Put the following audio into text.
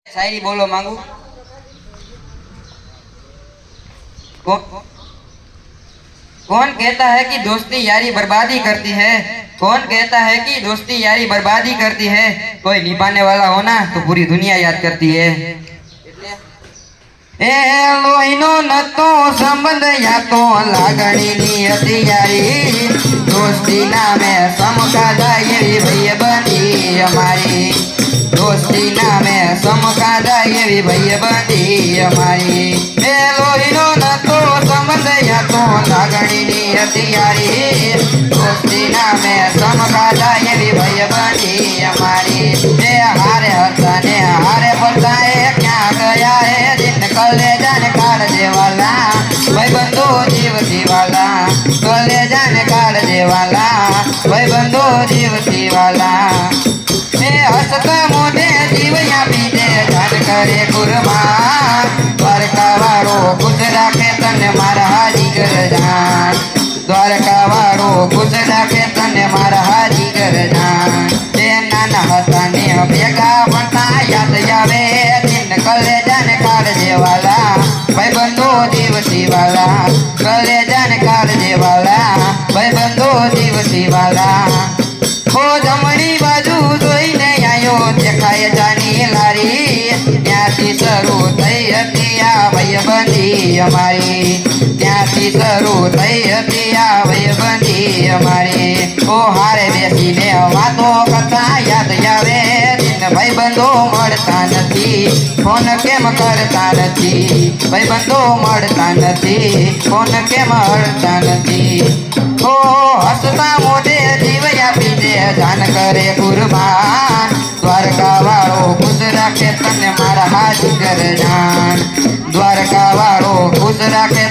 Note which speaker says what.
Speaker 1: शायरी बोलो मांगू। कौन कहता है कि दोस्ती यारी बर्बादी करती है? कौन कहता है कि दोस्ती यारी बर्बादी करती है? कोई निभाने वाला होना तो पूरी दुनिया याद करती है। ए लोहीनो नतो संबंध या तो लागणीनी હતી यारी, दोस्ती नामे समकादा एवी भाईबंधी અમારી, दोस्ती नामे समकादा एवी भाईबंधी અમારી। ए लोहीनो नतो संबंध या तो लागणीनी હતી यारी, दोस्ती नामे समकादा एवी भाईबंधी અમારી। ए हारे હતા ने हारे પડતા એ ક્યાં ગયા એ दिन कलेजा ने काढ़ देवाला, भाईबंधो जीवती वाला, कलेजा ने काढ़ देवाला, भाईबंधो जीवती वाला। ए हसता मोटे जीवया पीते जान करे कुर्बान, द्वारका वाळो खुश राखे तने मारा हाजी कर जान, द्वारका वाळो खुश राखे तने मारा हाजी कर जान। ए नाना हता ने भेगा भणता याद आवे दिन कलेजा ने काढ़ देवाला, भाईबंधो जीवती वाला, कलेजा ने काढ़ देवाला, भाईबंधो जीवती वाला। ओ जमणी बाजू जोईने आयो देखाय जानी लारी, ત્યાંથી શરૂ થઈ હતી આ ભાઈબંધી અમારી, ત્યાંથી શરૂ થઈ હતી આ ભાઈબંધી અમારી। ઓ હારે બેસીને વાતો કરતા યાદ આવે દિન ભાઈબંધો મળતા નથી, ફોન કેમ કરતા નથી, ભાઈબંધો મળતા નથી, ફોન કેમ મળતા નથી। ઓ હસતા મોઢે જીવ આપી દે જાન કરે કુરબાન, દ્વારકા વાળો ખુશ રાખે તને મારા હાજી કર જાન, દ્વારકા વાળો ખુશ રાખે